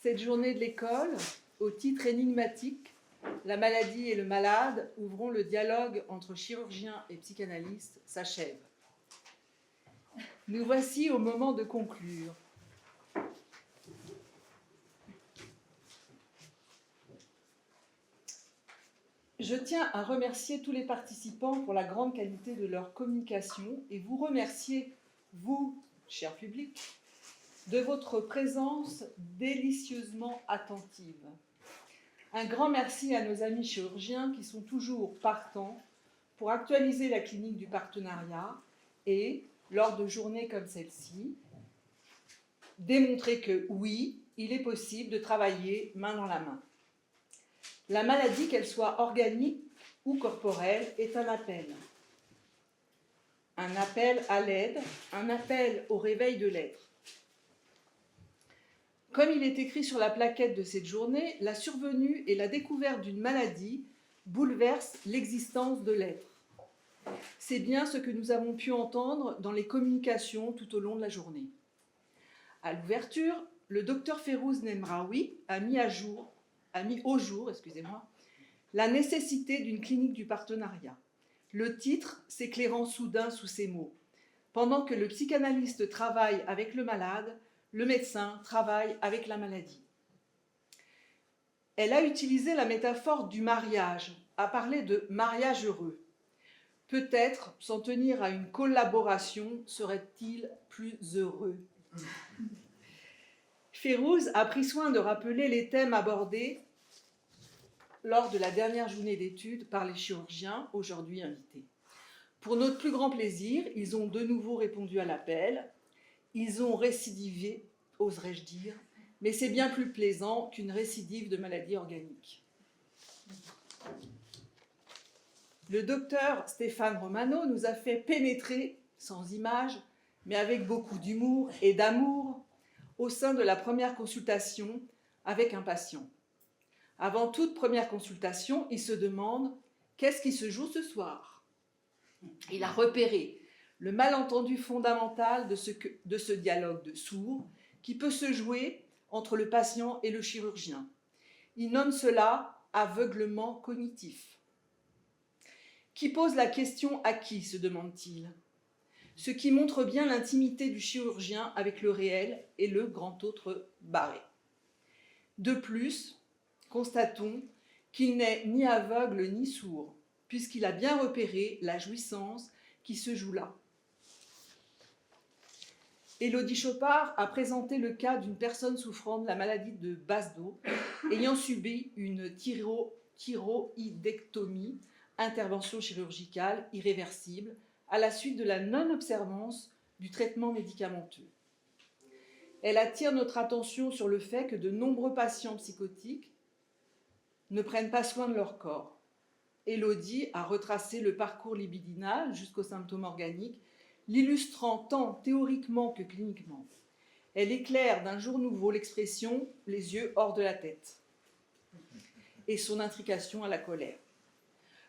Cette journée de l'école, au titre énigmatique, la maladie et le malade ouvrant le dialogue entre chirurgiens et psychanalystes, s'achève. Nous voici au moment de conclure. Je tiens à remercier tous les participants pour la grande qualité de leur communication et vous remercier, vous, cher public, de votre présence délicieusement attentive. Un grand merci à nos amis chirurgiens qui sont toujours partants pour actualiser la clinique du partenariat et, lors de journées comme celle-ci, démontrer que oui, il est possible de travailler main dans la main. La maladie, qu'elle soit organique ou corporelle, est un appel. Un appel à l'aide, un appel au réveil de l'être. Comme il est écrit sur la plaquette de cette journée, la survenue et la découverte d'une maladie bouleversent l'existence de l'être. C'est bien ce que nous avons pu entendre dans les communications tout au long de la journée. À l'ouverture, le docteur Férouz Nemraoui a mis au jour, la nécessité d'une clinique du partenariat. Le titre s'éclairant soudain sous ces mots. Pendant que le psychanalyste travaille avec le malade, le médecin travaille avec la maladie. Elle a utilisé la métaphore du mariage, a parlé de mariage heureux. Peut-être s'en tenir à une collaboration serait-il plus heureux. Férouz a pris soin de rappeler les thèmes abordés lors de la dernière journée d'études par les chirurgiens aujourd'hui invités. Pour notre plus grand plaisir, ils ont de nouveau répondu à l'appel. Ils ont récidivé, oserais-je dire, mais c'est bien plus plaisant qu'une récidive de maladie organique. Le docteur Stéphane Romano nous a fait pénétrer, sans images, mais avec beaucoup d'humour et d'amour, au sein de la première consultation avec un patient. Avant toute première consultation, il se demande « Qu'est-ce qui se joue ce soir ?» Il a repéré le malentendu fondamental de ce dialogue de sourds qui peut se jouer entre le patient et le chirurgien. Il nomme cela « aveuglement cognitif ». Qui pose la question à qui, se demande-t-il? Ce qui montre bien l'intimité du chirurgien avec le réel et le grand autre barré. De plus, constatons qu'il n'est ni aveugle ni sourd, puisqu'il a bien repéré la jouissance qui se joue là. Élodie Chopard a présenté le cas d'une personne souffrant de la maladie de Basedow, ayant subi une thyroïdectomie, intervention chirurgicale irréversible, à la suite de la non-observance du traitement médicamenteux. Elle attire notre attention sur le fait que de nombreux patients psychotiques ne prennent pas soin de leur corps. Élodie a retracé le parcours libidinal jusqu'aux symptômes organiques, l'illustrant tant théoriquement que cliniquement. Elle éclaire d'un jour nouveau l'expression « les yeux hors de la tête » et son intrication à la colère.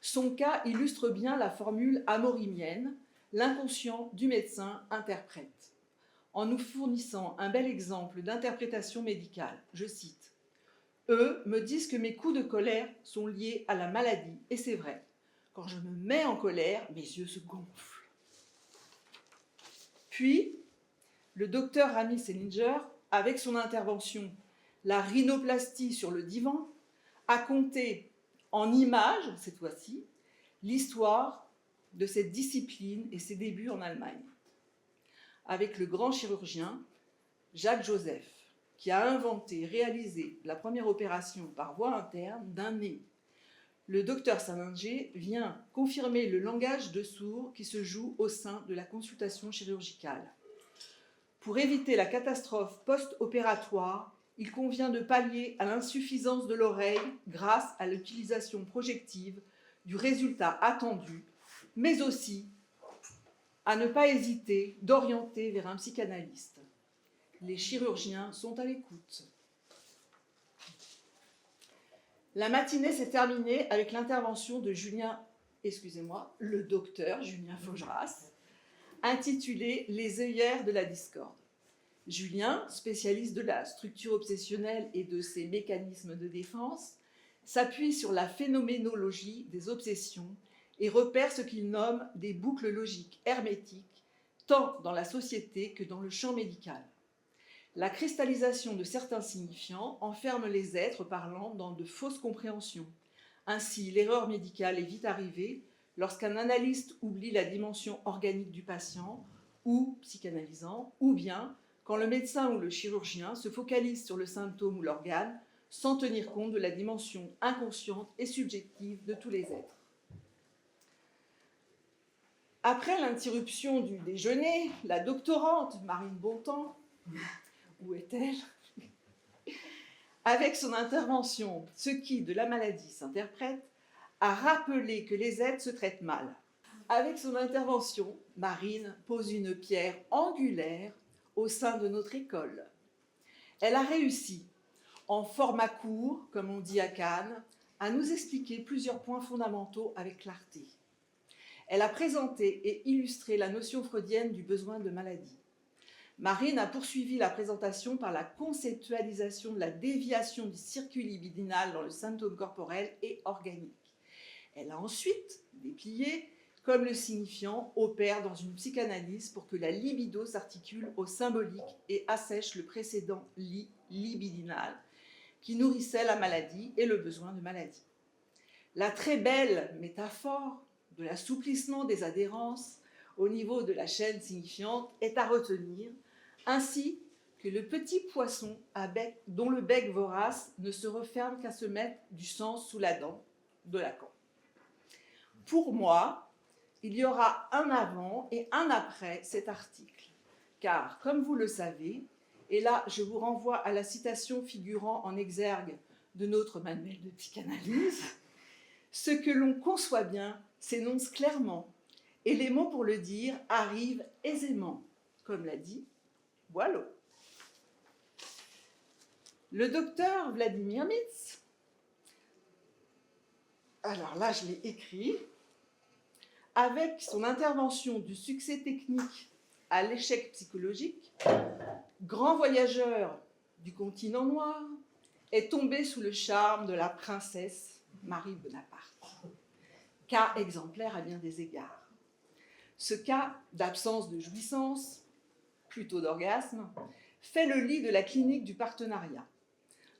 Son cas illustre bien la formule amorimienne, l'inconscient du médecin interprète, en nous fournissant un bel exemple d'interprétation médicale. Je cite. « Eux me disent que mes coups de colère sont liés à la maladie, et c'est vrai. Quand je me mets en colère, mes yeux se gonflent. » Puis, le docteur Rami Selinger, avec son intervention « La rhinoplastie sur le divan », a compté en images, cette fois-ci, l'histoire de cette discipline et ses débuts en Allemagne. Avec le grand chirurgien Jacques Joseph, qui a inventé, réalisé la première opération par voie interne d'un nez. Le docteur Salinger vient confirmer le langage de sourds qui se joue au sein de la consultation chirurgicale. Pour éviter la catastrophe post-opératoire, il convient de pallier à l'insuffisance de l'oreille grâce à l'utilisation projective du résultat attendu, mais aussi à ne pas hésiter d'orienter vers un psychanalyste. Les chirurgiens sont à l'écoute. La matinée s'est terminée avec l'intervention de le docteur Julien Faugeras, intitulée « Les œillères de la discorde ». Julien, spécialiste de la structure obsessionnelle et de ses mécanismes de défense, s'appuie sur la phénoménologie des obsessions et repère ce qu'il nomme des boucles logiques hermétiques, tant dans la société que dans le champ médical. La cristallisation de certains signifiants enferme les êtres parlants dans de fausses compréhensions. Ainsi, l'erreur médicale est vite arrivée lorsqu'un analyste oublie la dimension organique du patient ou psychanalysant, ou bien quand le médecin ou le chirurgien se focalise sur le symptôme ou l'organe sans tenir compte de la dimension inconsciente et subjective de tous les êtres. Après l'interruption du déjeuner, la doctorante Marine Bontemps, où est-elle? Avec son intervention « Ce qui de la maladie s'interprète », a rappelé que les êtres se traitent mal. Avec son intervention, Marine pose une pierre angulaire au sein de notre école. Elle a réussi, en format court, comme on dit à Cannes, à nous expliquer plusieurs points fondamentaux avec clarté. Elle a présenté et illustré la notion freudienne du besoin de maladie. Marine a poursuivi la présentation par la conceptualisation de la déviation du circuit libidinal dans le symptôme corporel et organique. Elle a ensuite déplié comme le signifiant opère dans une psychanalyse pour que la libido s'articule au symbolique et assèche le précédent libidinal qui nourrissait la maladie et le besoin de maladie. La très belle métaphore de l'assouplissement des adhérences au niveau de la chaîne signifiante est à retenir, ainsi que le petit poisson à bec, dont le bec vorace ne se referme qu'à se mettre du sang sous la dent de Lacan. Pour moi, il y aura un avant et un après cet article, car, comme vous le savez, et là je vous renvoie à la citation figurant en exergue de notre manuel de psychanalyse, ce que l'on conçoit bien s'énonce clairement, et les mots pour le dire arrivent aisément, comme l'a dit Boileau. Le docteur Vladimir Mitz, alors là je l'ai écrit, avec son intervention du succès technique à l'échec psychologique, grand voyageur du continent noir, est tombé sous le charme de la princesse Marie Bonaparte. Cas exemplaire à bien des égards. Ce cas d'absence de jouissance, plutôt d'orgasme, fait le lit de la clinique du partenariat.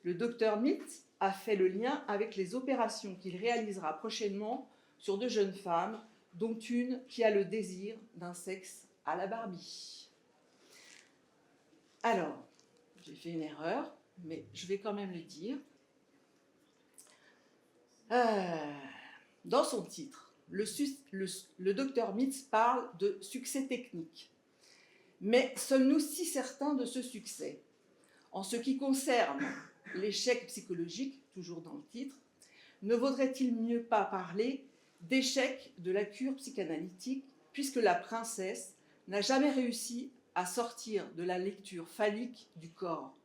Le docteur Mitz a fait le lien avec les opérations qu'il réalisera prochainement sur de jeunes femmes, dont une qui a le désir d'un sexe à la Barbie. Alors, j'ai fait une erreur, mais je vais quand même le dire. Dans son titre, le docteur Mitz parle de succès technique. Mais sommes-nous si certains de ce succès? En ce qui concerne l'échec psychologique, toujours dans le titre, ne vaudrait-il mieux pas parler d'échec de la cure psychanalytique, puisque la princesse n'a jamais réussi à sortir de la lecture phallique du corps,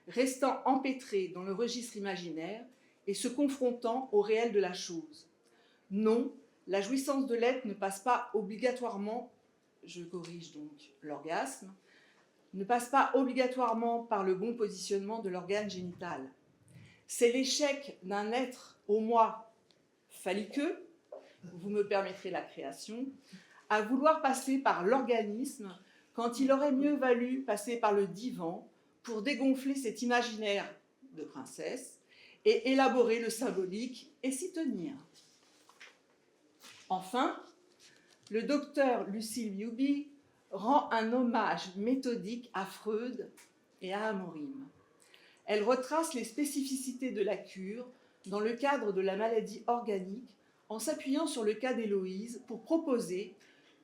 restant empêtrée dans le registre imaginaire et se confrontant au réel de la chose. Non, la jouissance de l'être ne passe pas obligatoirement, je corrige donc l'orgasme, ne passe pas obligatoirement par le bon positionnement de l'organe génital. C'est l'échec d'un être au moi phalliqueux, vous me permettrez la création, à vouloir passer par l'organisme quand il aurait mieux valu passer par le divan pour dégonfler cet imaginaire de princesse et élaborer le symbolique et s'y tenir. Enfin, le docteur Lucille Newby rend un hommage méthodique à Freud et à Amorim. Elle retrace les spécificités de la cure dans le cadre de la maladie organique en s'appuyant sur le cas d'Héloïse pour proposer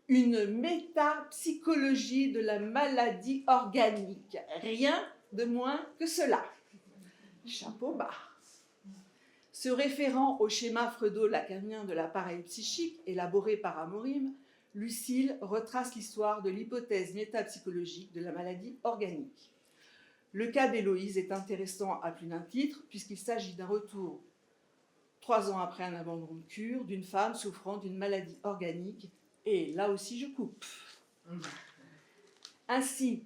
une métapsychologie de la maladie organique. Rien de moins que cela. Chapeau bas. Se référant au schéma freudo-lacanien de l'appareil psychique élaboré par Amorim, Lucille retrace l'histoire de l'hypothèse métapsychologique de la maladie organique. Le cas d'Héloïse est intéressant à plus d'un titre, puisqu'il s'agit d'un retour 3 ans après un abandon de cure, d'une femme souffrant d'une maladie organique, et là aussi je coupe. Ainsi,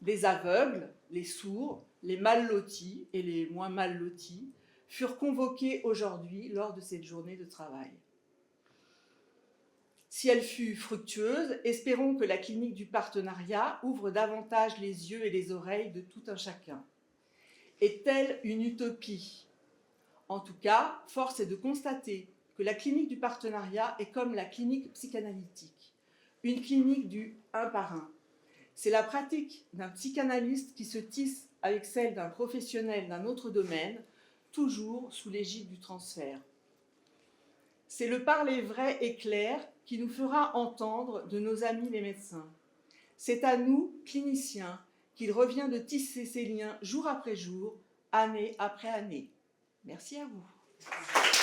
Les aveugles, les sourds, les mal lotis et les moins mal lotis furent convoqués aujourd'hui lors de cette journée de travail. Si elle fut fructueuse, espérons que la clinique du partenariat ouvre davantage les yeux et les oreilles de tout un chacun. Est-elle une utopie? En tout cas, force est de constater que la clinique du partenariat est comme la clinique psychanalytique, une clinique du un par un. C'est la pratique d'un psychanalyste qui se tisse avec celle d'un professionnel d'un autre domaine, toujours sous l'égide du transfert. C'est le parler vrai et clair qui nous fera entendre de nos amis les médecins. C'est à nous, cliniciens, qu'il revient de tisser ces liens jour après jour, année après année. Merci à vous.